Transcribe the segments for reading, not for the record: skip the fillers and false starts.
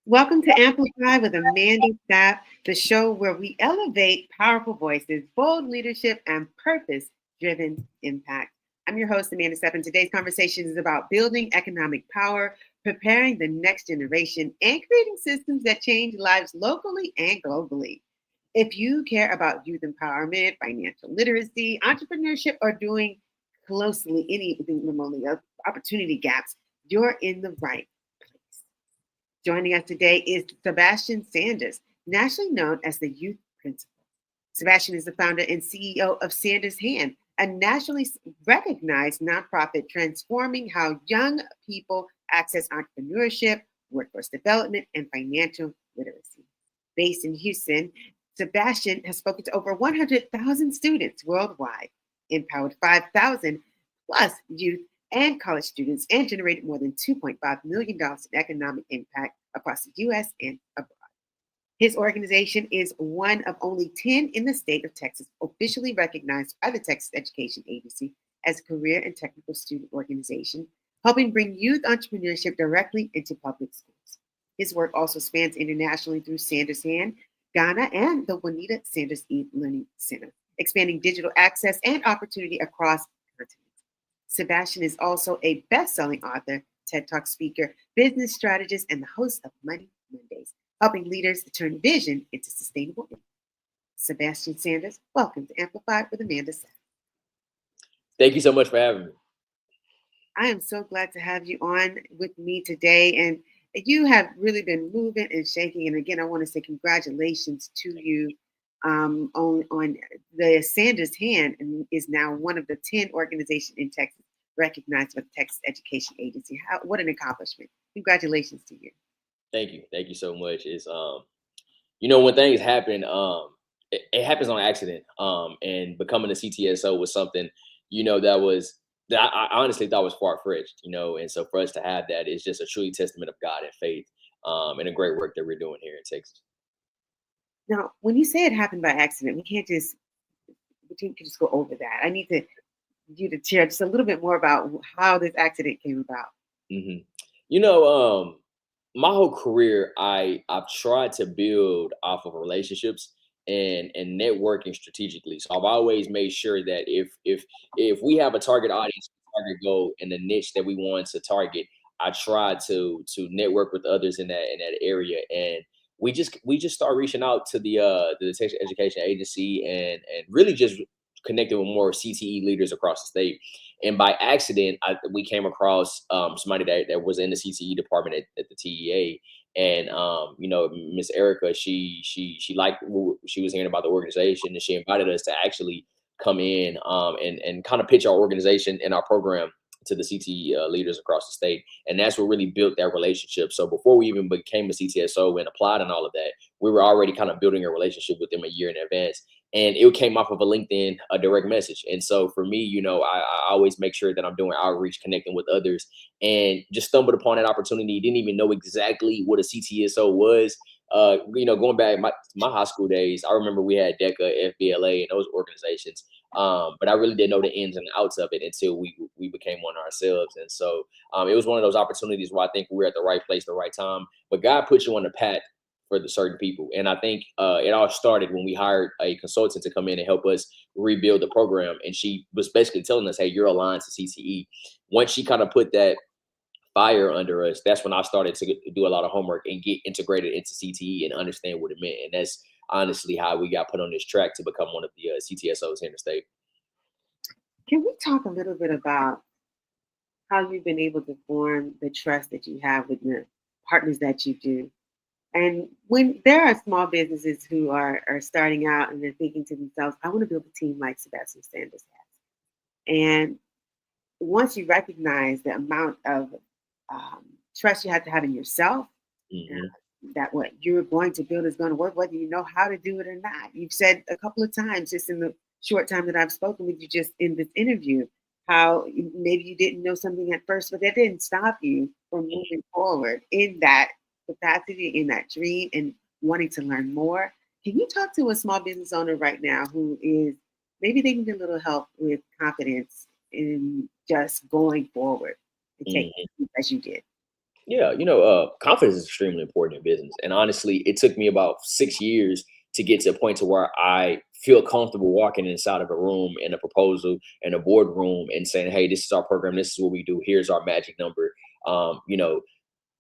Welcome to Amplify with Amanda Sapp, the show where we elevate powerful voices, bold leadership, and purpose-driven impact. I'm your host, Amanda Sapp, and today's conversation is about building economic power, preparing the next generation, and creating systems that change lives locally and globally. If you care about youth empowerment, financial literacy, entrepreneurship, or doing closely anything remotely opportunity gaps, you're in the right place. Joining us today is Sebastian Sanders, nationally known as the Youth Principal. Sebastian is the founder and CEO of Sanders Hand, a nationally recognized nonprofit transforming how young people access entrepreneurship, workforce development, and financial literacy. Based in Houston, Sebastian has spoken to over 100,000 students worldwide, empowered 5,000 plus youth and college students, and generated more than $2.5 million in economic impact across the U.S. and abroad. His organization is one of only 10 in the state of Texas officially recognized by the Texas Education Agency as a career and technical student organization, helping bring youth entrepreneurship directly into public schools. His work also spans internationally through Sanders Hand, Ghana, and the Juanita Sanders E-Learning Center, expanding digital access and opportunity across continents. Sebastian is also a best-selling author, TED Talk speaker, business strategist, and the host of Money Mondays, helping leaders to turn vision into sustainable impact. Sebastian Sanders, welcome to Amplify with Amanda Sapp. Thank you so much for having me. I am so glad to have you on with me today. And you have really been moving and shaking. And again, I want to say congratulations to you on the Sanders Hand, and is now one of the 10 organizations in Texas recognized by the Texas Education Agency. What an accomplishment. Congratulations to you. Thank you. Thank you so much. It's when things happen, it happens on accident. And becoming a CTSO was something, that I honestly thought was far-fetched, and so for us to have that is just a truly testament of God and faith, and the great work that we're doing here in Texas. Now, when you say it happened by accident, we can't just go over that. I need you to share just a little bit more about how this accident came about. hmm You know, my whole career, I've tried to build off of relationships and networking strategically. So I've always made sure that if we have a target audience, target goal, and the niche that we want to target, I try to network with others in that area, and we just start reaching out to the Texas Education Agency and really just connected with more CTE leaders across the state. And by accident, we came across somebody that was in the CTE department at the TEA. And Miss Erica, she liked what she was hearing about the organization, and she invited us to actually come in and kind of pitch our organization and our program to the CTE leaders across the state. And that's what really built that relationship. So before we even became a CTSO and applied and all of that, we were already kind of building a relationship with them a year in advance. And it came off of a direct message. And so for me, I always make sure that I'm doing outreach, connecting with others, and just stumbled upon that opportunity. Didn't even know exactly what a CTSO was. Going back my high school days, I remember we had DECA, FBLA, and those organizations. But I really didn't know the ins and outs of it until we became one ourselves. And so it was one of those opportunities where I think we're at the right place, the right time. But God put you on the path for the certain people. And I think it all started when we hired a consultant to come in and help us rebuild the program. And she was basically telling us, hey, you're aligned to CTE. Once she kind of put that fire under us, that's when I started to do a lot of homework and get integrated into CTE and understand what it meant. And that's honestly how we got put on this track to become one of the CTSOs here in the state. Can we talk a little bit about how you've been able to form the trust that you have with your partners that you do? And when there are small businesses who are starting out and they're thinking to themselves, I want to build a team like Sebastian Sanders has. And once you recognize the amount of trust you have to have in yourself, Mm-hmm. that what you're going to build is going to work, whether you know how to do it or not. You've said a couple of times just in the short time that I've spoken with you just in this interview, how maybe you didn't know something at first, but that didn't stop you from moving forward in that capacity, in that dream, and wanting to learn more. Can you talk to a small business owner right now who is maybe they need a little help with confidence in just going forward and taking it as you did? Yeah, confidence is extremely important in business. And honestly, it took me about 6 years to get to a point to where I feel comfortable walking inside of a room and a proposal and a boardroom and saying, hey, this is our program, this is what we do, here's our magic number. Um, you know,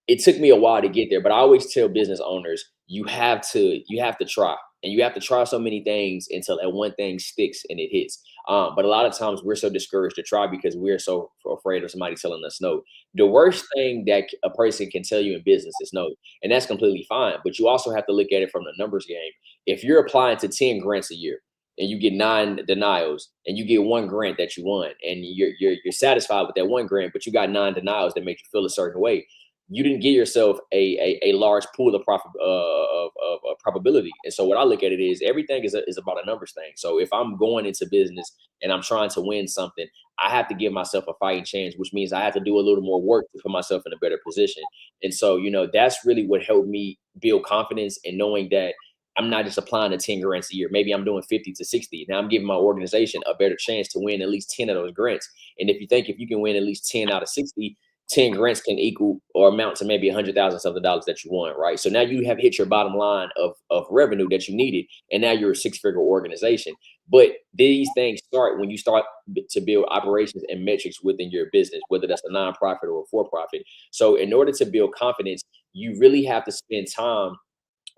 it took me a while to get there, but I always tell business owners, you have to try. And you have to try so many things until that one thing sticks and it hits. But a lot of times we're so discouraged to try because we're so afraid of somebody telling us no. The worst thing that a person can tell you in business is no. And that's completely fine. But you also have to look at it from the numbers game. If you're applying to 10 grants a year and you get 9 denials and you get one grant that you won and you're satisfied with that one grant, but you got 9 denials that make you feel a certain way, you didn't give yourself a large pool of profit of probability. And so what I look at it is everything is about a numbers thing. So if I'm going into business and I'm trying to win something, I have to give myself a fighting chance, which means I have to do a little more work to put myself in a better position. And so, that's really what helped me build confidence in knowing that I'm not just applying to 10 grants a year. Maybe I'm doing 50 to 60. Now I'm giving my organization a better chance to win at least 10 of those grants. And if you can win at least 10 out of 60, 10 grants can equal or amount to maybe 100,000 of the dollars that you want, right? So now you have hit your bottom line of revenue that you needed, and now you're a six-figure organization. But these things start when you start to build operations and metrics within your business, whether that's a nonprofit or a for-profit. So in order to build confidence, you really have to spend time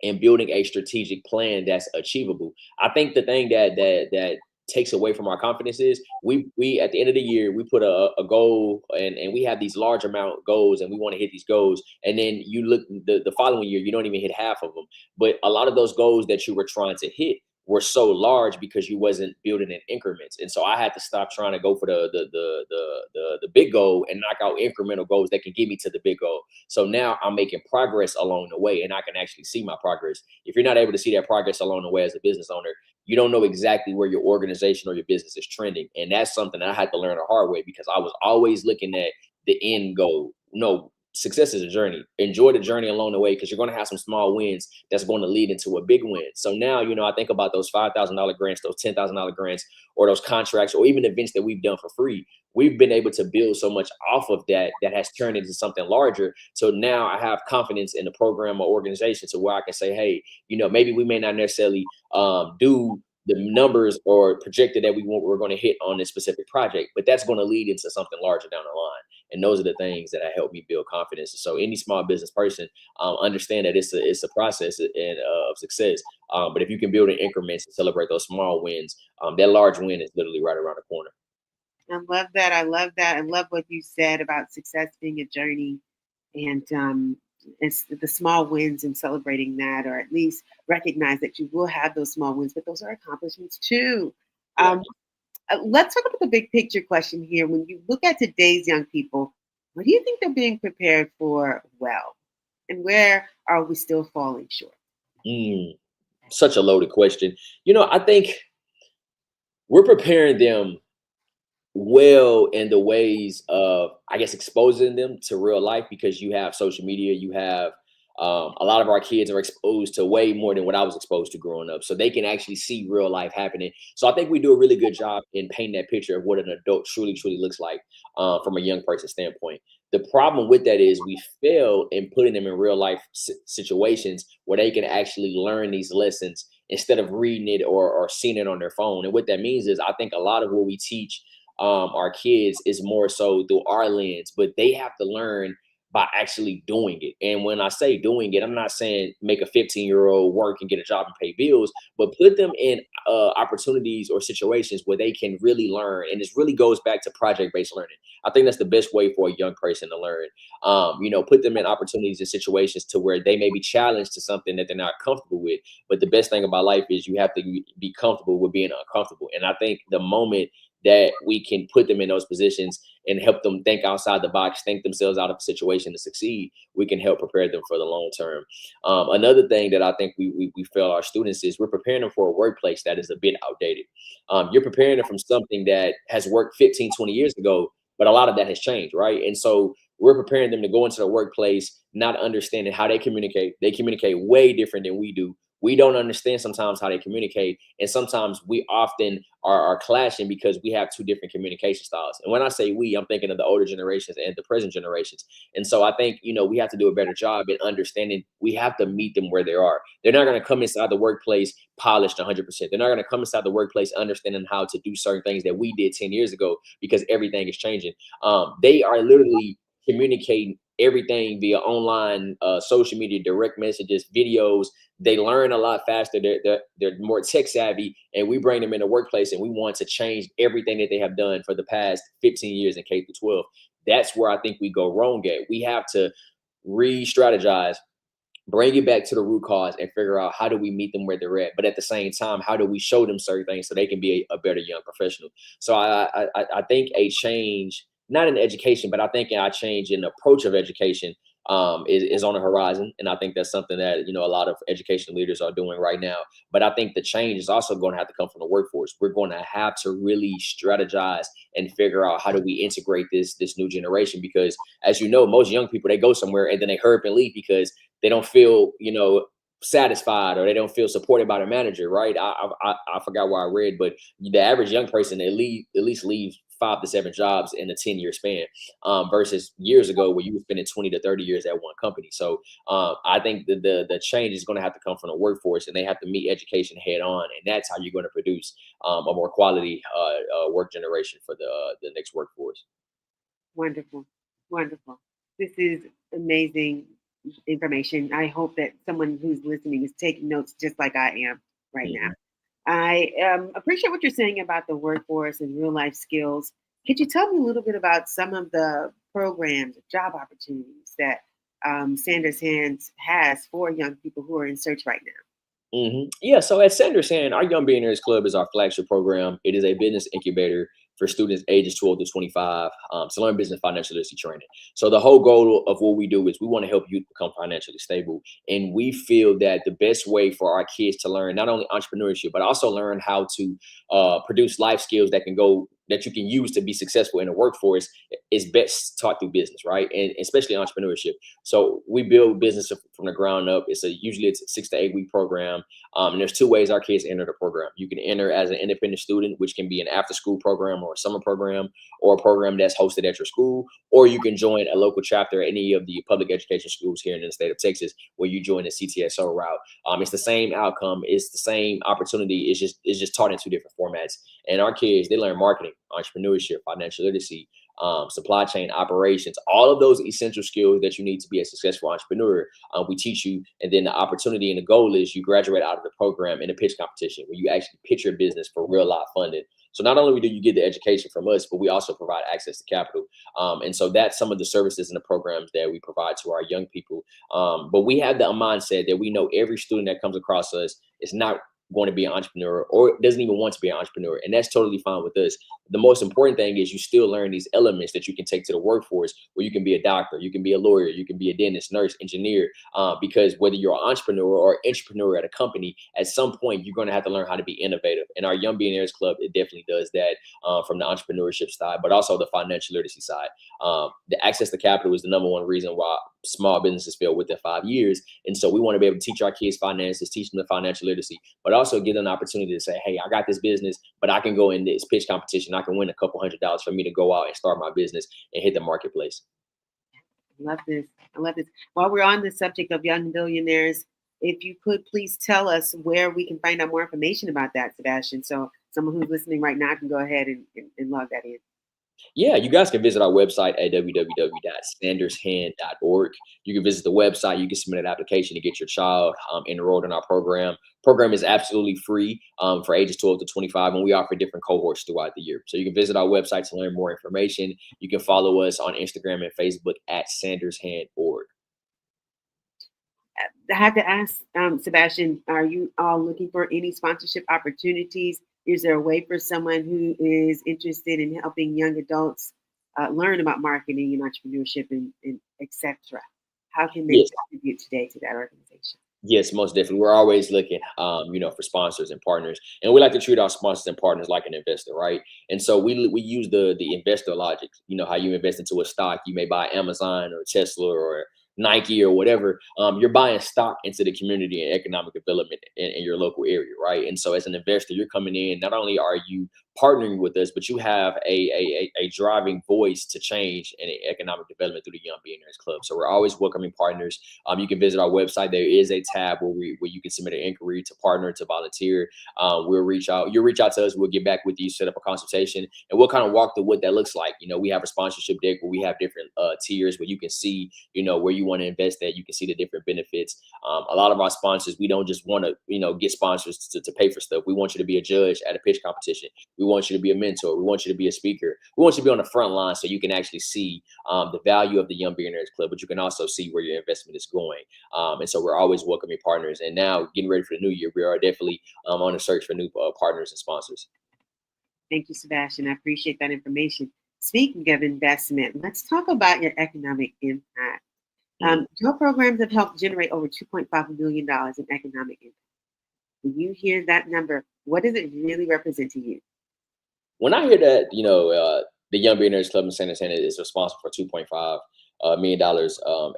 and building a strategic plan that's achievable. I think the thing that takes away from our confidence is we at the end of the year we put a goal and we have these large amount goals and we want to hit these goals, and then you look the following year you don't even hit half of them. But a lot of those goals that you were trying to hit were so large because you wasn't building in increments. And so I had to stop trying to go for the big goal and knock out incremental goals that can get me to the big goal. So now I'm making progress along the way and I can actually see my progress. If you're not able to see that progress along the way as a business owner, you don't know exactly where your organization or your business is trending. And that's something that I had to learn the hard way because I was always looking at the end goal. No, success is a journey. Enjoy the journey along the way because you're going to have some small wins that's going to lead into a big win. So now, I think about those $5,000 grants, those $10,000 grants, or those contracts, or even events that we've done for free. We've been able to build so much off of that has turned into something larger. So now I have confidence in the program or organization to where I can say, hey, maybe we may not necessarily do the numbers or projected that we're going to hit on this specific project, but that's going to lead into something larger down the line. And those are the things that help me build confidence. So any small business person understand that it's a process of success. But if you can build in increments and celebrate those small wins, that large win is literally right around the corner. I love that. I love that. I love what you said about success being a journey, and it's the small wins and celebrating that, or at least recognize that you will have those small wins, but those are accomplishments too. Yeah. Let's talk about the big picture question here. When you look at today's young people, what do you think they're being prepared for well? And where are we still falling short? Such a loaded question. I think we're preparing them well in the ways of, I guess, exposing them to real life because you have social media, you have a lot of our kids are exposed to way more than what I was exposed to growing up. So they can actually see real life happening. So I think we do a really good job in painting that picture of what an adult truly, truly looks like from a young person standpoint. The problem with that is we fail in putting them in real life situations where they can actually learn these lessons instead of reading it or seeing it on their phone. And what that means is I think a lot of what we teach our kids is more so through our lens, but they have to learn by actually doing it. And when I say doing it, I'm not saying make a 15-year-old work and get a job and pay bills, but put them in opportunities or situations where they can really learn. And this really goes back to project-based learning. I think that's the best way for a young person to learn. Put them in opportunities and situations to where they may be challenged to something that they're not comfortable with. But the best thing about life is you have to be comfortable with being uncomfortable. And I think the moment that we can put them in those positions and help them think outside the box, think themselves out of a situation to succeed, we can help prepare them for the long term. Another thing that I think we fail our students is we're preparing them for a workplace that is a bit outdated. You're preparing them from something that has worked 15, 20 years ago, but a lot of that has changed, right? And so we're preparing them to go into the workplace, not understanding how they communicate. They communicate way different than we do. we don't understand sometimes how they communicate. And sometimes we often are clashing because we have two different communication styles. And when I say we, I'm thinking of the older generations and the present generations. And so I think, we have to do a better job in understanding we have to meet them where they are. They're not going to come inside the workplace polished 100%. They're not going to come inside the workplace understanding how to do certain things that we did 10 years ago because everything is changing. They are literally communicating everything via online, social media, direct messages, videos. They learn a lot faster. They're more tech savvy, and we bring them in the workplace, and we want to change everything that they have done for the past 15 years in K through 12. That's where I think we go wrong at. We have to re-strategize, bring it back to the root cause, and figure out how do we meet them where they're at. But at the same time, how do we show them certain things so they can be a better young professional? So I think a change, not in education, but I think a change in the approach of education is on the horizon. And I think that's something that, a lot of education leaders are doing right now. But I think the change is also going to have to come from the workforce. We're going to have to really strategize and figure out how do we integrate this new generation, because as you know, most young people, they go somewhere and then they hurry up and leave because they don't feel, satisfied, or they don't feel supported by the manager, right? I forgot where I read, but the average young person at least leaves 5 to 7 jobs in a 10-year span, versus years ago where you were spending 20 to 30 years at one company. So I think the change is going to have to come from the workforce, and they have to meet education head on, and that's how you're going to produce a more quality work generation for the next workforce. Wonderful. Wonderful. This is amazing information. I hope that someone who's listening is taking notes just like I am right now. Mhm. I appreciate what you're saying about the workforce and real life skills. Could you tell me a little bit about some of the programs, job opportunities that Sanders Hands has for young people who are in search right now? Yeah, so at Sanders Hand, our Young Billionaires Club is our flagship program. It is a business incubator for students ages 12 to 25 to learn business financial literacy training. So the whole goal of what we do is we want to help youth become financially stable. And we feel that the best way for our kids to learn not only entrepreneurship, but also learn how to produce life skills that you can use to be successful in the workforce is best taught through business, right? And especially entrepreneurship. So we build business from the ground up. Usually it's a 6 to 8 week program. And there's two ways our kids enter the program. You can enter as an independent student, which can be an after school program or a summer program or a program that's hosted at your school, or you can join a local chapter at any of the public education schools here in the state of Texas, where you join the CTSO route. It's the same outcome. It's the same opportunity. It's just taught in two different formats. And our kids, they learn marketing, entrepreneurship, financial literacy, supply chain operations, all of those essential skills that you need to be a successful entrepreneur. We teach you, and then the opportunity and the goal is you graduate out of the program in a pitch competition where you actually pitch your business for real life funding. So not only do you get the education from us, but we also provide access to capital. And so that's some of the services and the programs that we provide to our young people. But we have the mindset that we know every student that comes across us is not going to be an entrepreneur or doesn't even want to be an entrepreneur. And that's totally fine with us. The most important thing is you still learn these elements that you can take to the workforce, where you can be a doctor, you can be a lawyer, you can be a dentist, nurse, engineer, because whether you're an entrepreneur or entrepreneur at a company, at some point, you're going to have to learn how to be innovative. And our Young Billionaires Club, it definitely does that from the entrepreneurship side, but also the financial literacy side. The access to capital is the number one reason why small businesses fail within 5 years. And so we want to be able to teach our kids finances, teach them the financial literacy, but also give them an opportunity to say, hey, I got this business, but I can go in this pitch competition. I can win a couple $100s for me to go out and start my business and hit the marketplace. I love this. I love this. While we're on the subject of young billionaires, if you could please tell us where we can find out more information about that, Sebastian, so someone who's listening right now can go ahead and log that in. Yeah, you guys can visit our website at www.sandershand.org. You can visit the website. You can submit an application to get your child enrolled in our program. Program is absolutely free for ages 12 to 25, and we offer different cohorts throughout the year. So you can visit our website to learn more information. You can follow us on Instagram and Facebook at sandershand.org. I have to ask, Sebastian, are you all looking for any sponsorship opportunities? Is there a way for someone who is interested in helping young adults learn about marketing and entrepreneurship and etc.? How can they Yes. contribute today to that organization? Yes, most definitely. We're always looking, for sponsors and partners, and we like to treat our sponsors and partners like an investor, right? And so we use the investor logic. You know how you invest into a stock, you may buy Amazon or Tesla or Nike or whatever, you're buying stock into the community and economic development in your local area, right? And so as an investor, you're coming in, not only are you partnering with us, but you have a driving voice to change and economic development through the Young Billionaires Club. So we're always welcoming partners. You can visit our website. There is a tab where you can submit an inquiry to partner, to volunteer. We'll reach out. You'll reach out to us. We'll get back with you, set up a consultation, and we'll kind of walk through what that looks like. We have a sponsorship deck where we have different tiers where you can see, where you want to invest at. You can see the different benefits. A lot of our sponsors, we don't just want to, get sponsors to pay for stuff. We want you to be a judge at a pitch competition. We want you to be a mentor. We want you to be a speaker. We want you to be on the front line so you can actually see the value of the Young Billionaires Club, but you can also see where your investment is going. And so we're always welcoming partners. And now getting ready for the new year, we are definitely on a search for new partners and sponsors. Thank you, Sebastian. I appreciate that information. Speaking of investment, let's talk about your economic impact. Your programs have helped generate over $2.5 million in economic impact. When you hear that number, what does it really represent to you? When I hear that, the Young Billionaires Club in San Antonio is responsible for $2.5 million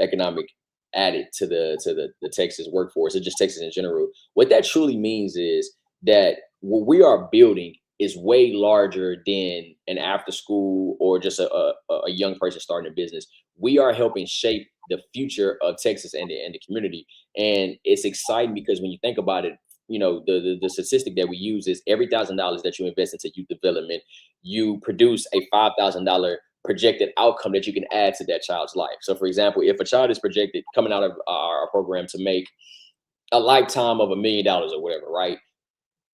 economic added to the Texas workforce, or just Texas in general, what that truly means is that what we are building is way larger than an after school or just a young person starting a business. We are helping shape the future of Texas and the community. And it's exciting because when you think about it, the statistic that we use is every $1,000 that you invest into youth development, you produce a $5,000 projected outcome that you can add to that child's life. So for example, if a child is projected coming out of our program to make a lifetime of $1 million or whatever, right?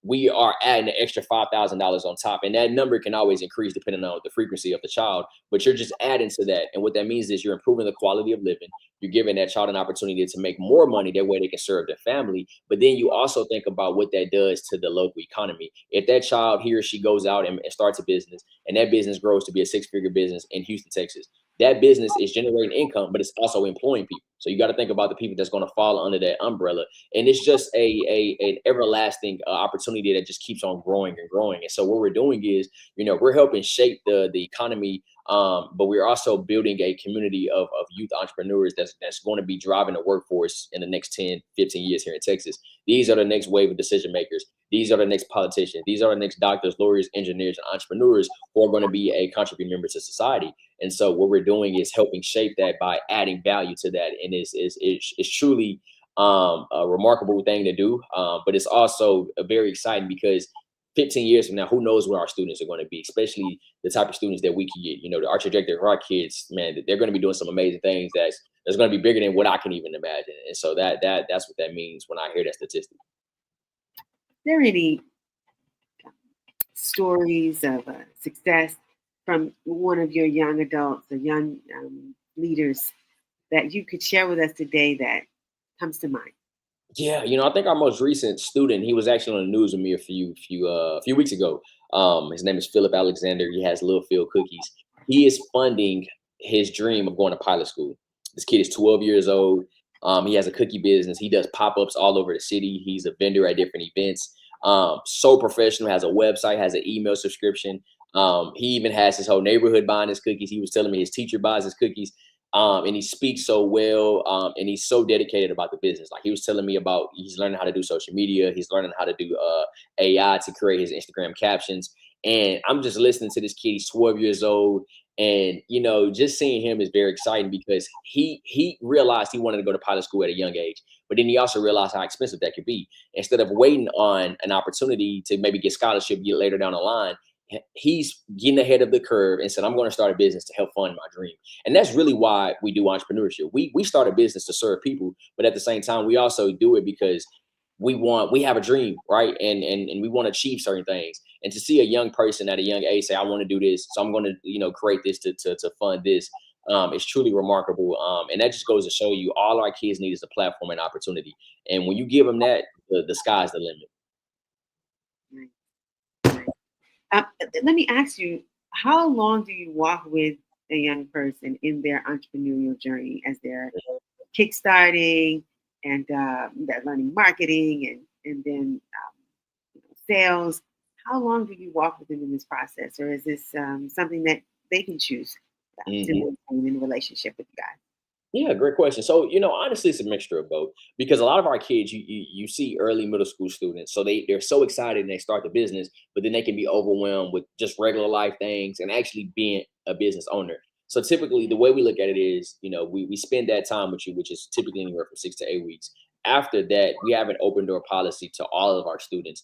We are adding an extra $5,000 on top. And that number can always increase depending on the frequency of the child, but you're just adding to that. And what that means is you're improving the quality of living. You're giving that child an opportunity to make more money. That way they can serve their family. But then you also think about what that does to the local economy. If that child, he or she goes out and starts a business, and that business grows to be a 6-figure business in Houston, Texas, that business is generating income, but it's also employing people. So you got to think about the people that's going to fall under that umbrella. And it's just an everlasting opportunity that just keeps on growing and growing. And so what we're doing is, we're helping shape the economy, but we're also building a community of youth entrepreneurs that's going to be driving the workforce in the next 10, 15 years here in Texas. These are the next wave of decision makers. These are the next politicians. These are the next doctors, lawyers, engineers, and entrepreneurs who are going to be a contributing member to society. And so what we're doing is helping shape that by adding value to that. And it's truly a remarkable thing to do. But it's also very exciting because 15 years from now, who knows where our students are going to be, especially the type of students that we can get. Our trajectory of our kids, man, they're going to be doing some amazing things that's going to be bigger than what I can even imagine. And so that's what that means when I hear that statistic. Are there any stories of success from one of your young adults or young leaders that you could share with us today that comes to mind? Yeah, I think our most recent student, he was actually on the news with me a few weeks ago. His name is Philip Alexander. He has Little Field Cookies. He is funding his dream of going to pilot school. This kid is 12 years old. He has a cookie business. He does pop-ups all over the city. He's a vendor at different events. So professional, has a website, has an email subscription. He even has his whole neighborhood buying his cookies. He was telling me his teacher buys his cookies. And he speaks so well, and he's so dedicated about the business. Like he was telling me about, he's learning how to do social media. He's learning how to do AI to create his Instagram captions. And I'm just listening to this kid. He's 12 years old. And, just seeing him is very exciting because he realized he wanted to go to pilot school at a young age. But then he also realized how expensive that could be. Instead of waiting on an opportunity to maybe get scholarship get later down the line, he's getting ahead of the curve and said, I'm going to start a business to help fund my dream. And that's really why we do entrepreneurship. We start a business to serve people, but at the same time, we also do it because we have a dream, right? And we want to achieve certain things. And to see a young person at a young age say, I want to do this, so I'm going to, create this to fund this. It's truly remarkable. And that just goes to show you all our kids need is a platform and opportunity. And when you give them that, the sky's the limit. Let me ask you, how long do you walk with a young person in their entrepreneurial journey as they're kickstarting and they're learning marketing and then sales? How long do you walk with them in this process? Or is this something that they can choose to maintain in a relationship with you guys? Yeah, great question. So, honestly, it's a mixture of both because a lot of our kids, you see early middle school students, so they're so excited and they start the business, but then they can be overwhelmed with just regular life things and actually being a business owner. So typically, the way we look at it is, we spend that time with you, which is typically anywhere from 6 to 8 weeks. After that, we have an open door policy to all of our students,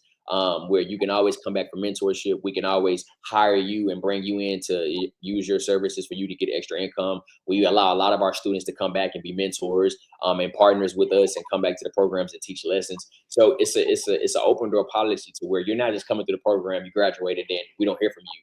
where you can always come back for mentorship. We can always hire you and bring you in to use your services for you to get extra income. We allow a lot of our students to come back and be mentors, and partners with us and come back to the programs and teach lessons. So it's an open door policy to where you're not just coming through the program, you graduated, and we don't hear from you.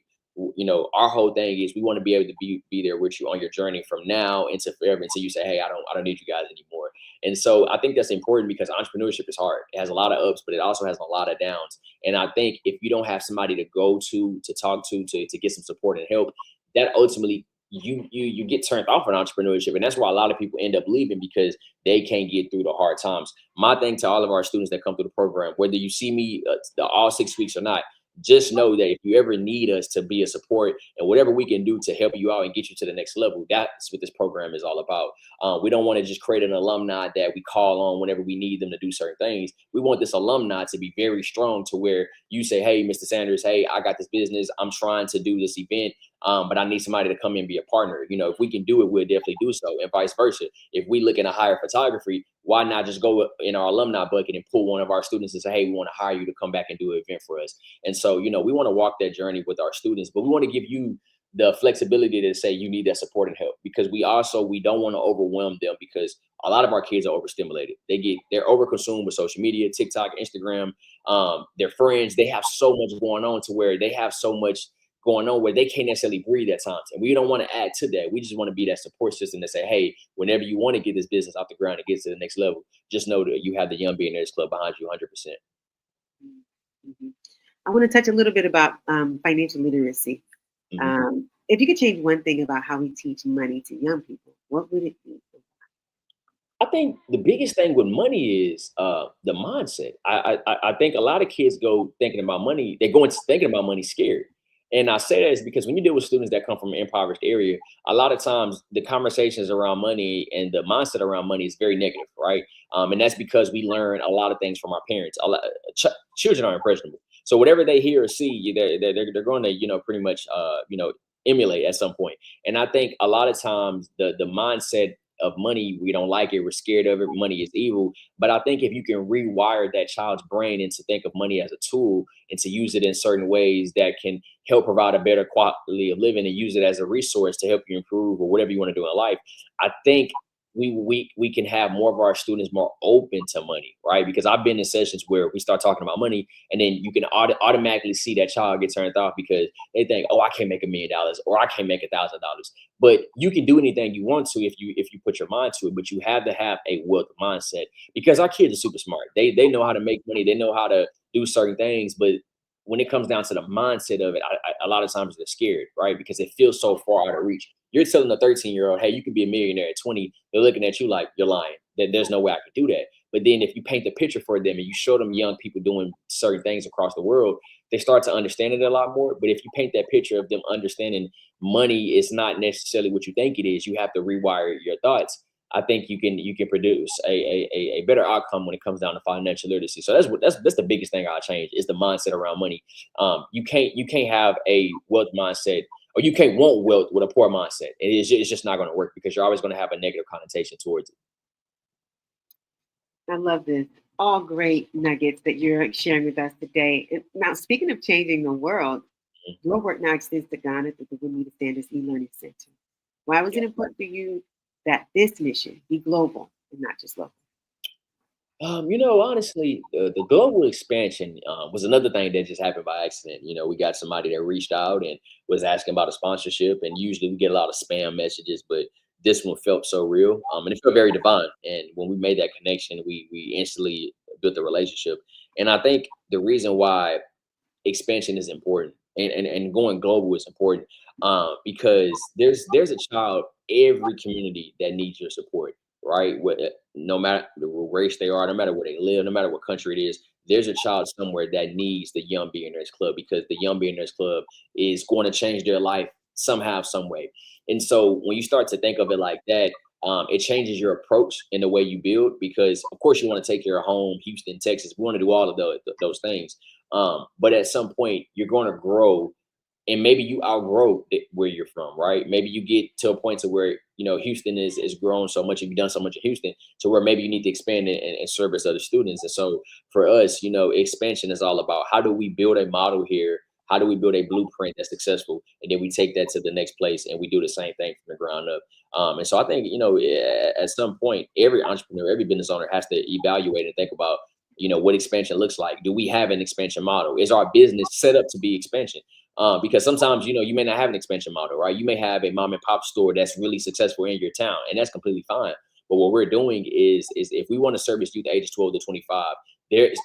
Our whole thing is we want to be able to be there with you on your journey from now into forever until you say, hey, I don't need you guys anymore. And so I think that's important because entrepreneurship is hard. It has a lot of ups, but it also has a lot of downs. And I think if you don't have somebody to go to talk to get some support and help, that ultimately you get turned off in entrepreneurship. And that's why a lot of people end up leaving because they can't get through the hard times. My thing to all of our students that come through the program, whether you see me all 6 weeks or not, just know that if you ever need us to be a support and whatever we can do to help you out and get you to the next level, that's what this program is all about. We don't want to just create an alumni that we call on whenever we need them to do certain things. We want this alumni to be very strong to where you say, hey, Mr. Sanders, hey, I got this business. I'm trying to do this event, but I need somebody to come in and be a partner. If we can do it, we'll definitely do so, and vice versa. If we looking to hire photography, why not just go in our alumni bucket and pull one of our students and say, hey, we want to hire you to come back and do an event for us. And so, we want to walk that journey with our students, but we want to give you the flexibility to say you need that support and help because we don't want to overwhelm them because a lot of our kids are overstimulated. They're overconsumed with social media, TikTok, Instagram, their friends. They have so much going on to where they have so much going on where they can't necessarily breathe at times. And we don't want to add to that. We just want to be that support system to say, hey, whenever you want to get this business off the ground and get to the next level, just know that you have the Young Billionaires Club behind you 100%. Mhm. I want to touch a little bit about financial literacy. Mhm. If you could change one thing about how we teach money to young people, what would it be? I think the biggest thing with money is the mindset. I think a lot of kids go thinking about money. They go into thinking about money scared. And I say that is because when you deal with students that come from an impoverished area, a lot of times the conversations around money and the mindset around money is very negative, right? And that's because we learn a lot of things from our parents. Children are impressionable, so whatever they hear or see, they're going to pretty much emulate at some point. And I think a lot of times the mindset of money, we don't like it, we're scared of it, money is evil. But I think if you can rewire that child's brain and to think of money as a tool and to use it in certain ways that can help provide a better quality of living and use it as a resource to help you improve or whatever you want to do in life, I think we can have more of our students more open to money, right? Because I've been in sessions where we start talking about money and then you can automatically see that child get turned off because they think, oh, I can't make $1 million or I can't make $1,000. But you can do anything you want to if you put your mind to it. But you have to have a wealth mindset because our kids are super smart. They know how to make money. They know how to do certain things. But when it comes down to the mindset of it, a lot of times they're scared, right? Because it feels so far out of reach. You're telling a 13-year-old, hey, you can be a millionaire at 20. They're looking at you like you're lying. That there's no way I can do that. But then if you paint the picture for them and you show them young people doing certain things across the world, they start to understand it a lot more. But if you paint that picture of them understanding money is not necessarily what you think it is, you have to rewire your thoughts. I think you can produce a better outcome when it comes down to financial literacy. So that's the biggest thing I'll change is the mindset around money. You can't have a wealth mindset or you can't want wealth with a poor mindset. It's just not going to work because you're always going to have a negative connotation towards it. I love this. All great nuggets that you're sharing with us today. And now, speaking of changing the world, your work now extends to Ghana through the Amanda Sanders e-learning center. Why was it important for you that this mission be global and not just local? Honestly, the global expansion was another thing that just happened by accident. We got somebody that reached out and was asking about a sponsorship, and usually we get a lot of spam messages, but this one felt so real, and it felt very divine. And when we made that connection, we instantly built a relationship. And I think the reason why expansion is important and going global is important because there's a child every community that needs your support, right? No matter the race they are, no matter where they live, no matter what country it is, there's a child somewhere that needs the Young Billionaires Club because the Young Billionaires Club is going to change their life somehow, some way. And so when you start to think of it like that, it changes your approach in the way you build, because of course you want to take care of home, Houston, Texas. We want to do all of those things. But at some point you're going to grow, and maybe you outgrow where you're from, right? Maybe you get to a point to where, Houston is grown so much, and you've done so much in Houston, to where maybe you need to expand and service other students. And so for us, expansion is all about, how do we build a model here? How do we build a blueprint that's successful? And then we take that to the next place and we do the same thing from the ground up. And so I think, at some point, every entrepreneur, every business owner has to evaluate and think about, what expansion looks like. Do we have an expansion model? Is our business set up to be expansion? Because sometimes, you may not have an expansion model, right? You may have a mom and pop store that's really successful in your town, and that's completely fine. But what we're doing is if we want to service youth ages 12 to 25, there's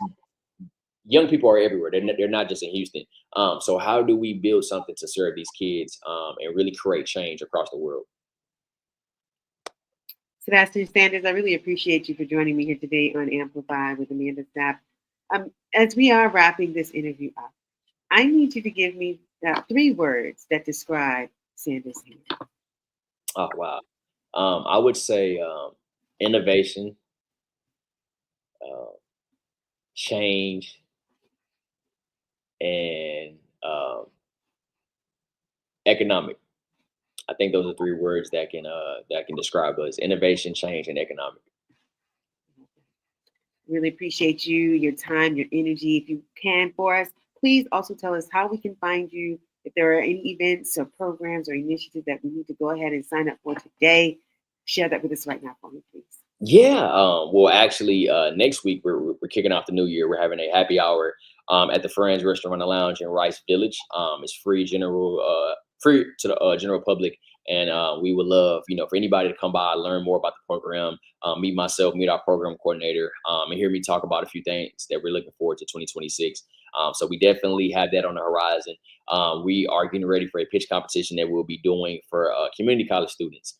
young people are everywhere. They're not just in Houston. So how do we build something to serve these kids, and really create change across the world? Sebastian Sanders, I really appreciate you for joining me here today on Amplify with Amanda Sapp. As we are wrapping this interview up, I need you to give me 3 words that describe Sanders here. Oh, wow. I would say innovation, uh, change, and economic. I think those are 3 words that can describe us: innovation, change, and economic. Really appreciate you, your time, your energy. If you can for us, please also tell us how we can find you. If there are any events or programs or initiatives that we need to go ahead and sign up for today, share that with us right now for me, please. Yeah. Well, actually, next week we're kicking off the new year. We're having a happy hour at the Friends Restaurant and Lounge in Rice Village. It's free to the general public, and we would love, for anybody to come by, learn more about the program, meet our program coordinator, and hear me talk about a few things that we're looking forward to 2026. So we definitely have that on the horizon. We are getting ready for a pitch competition that we'll be doing for community college students,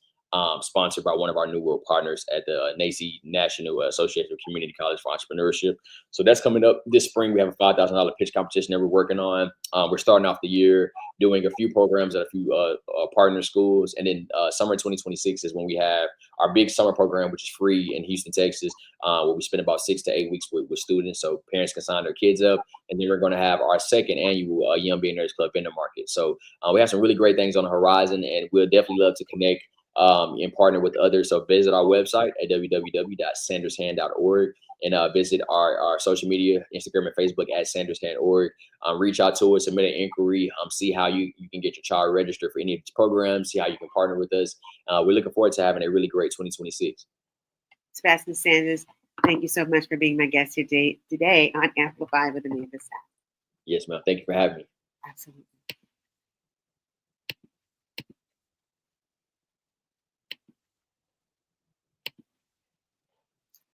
sponsored by one of our New World partners at the NACE National Association of Community College for Entrepreneurship. So that's coming up this spring. We have a $5,000 pitch competition that we're working on. We're starting off the year doing a few programs at a few partner schools. And then summer 2026 is when we have our big summer program, which is free in Houston, Texas, where we spend about 6 to 8 weeks with students, so parents can sign their kids up. And then we're going to have our second annual Young Billionaires Club vendor market. So we have some really great things on the horizon, and we'll definitely love to connect and partner with others. So visit our website at www.sandershand.org, and visit our social media, Instagram and Facebook at sandershand.org. Reach out to us, submit an inquiry, see how you can get your child registered for any of these programs, see how you can partner with us. We're looking forward to having a really great 2026. Sebastian Sanders, thank you so much for being my guest today on Amplify with Amanda Sapp. Yes, ma'am. Thank you for having me. Absolutely.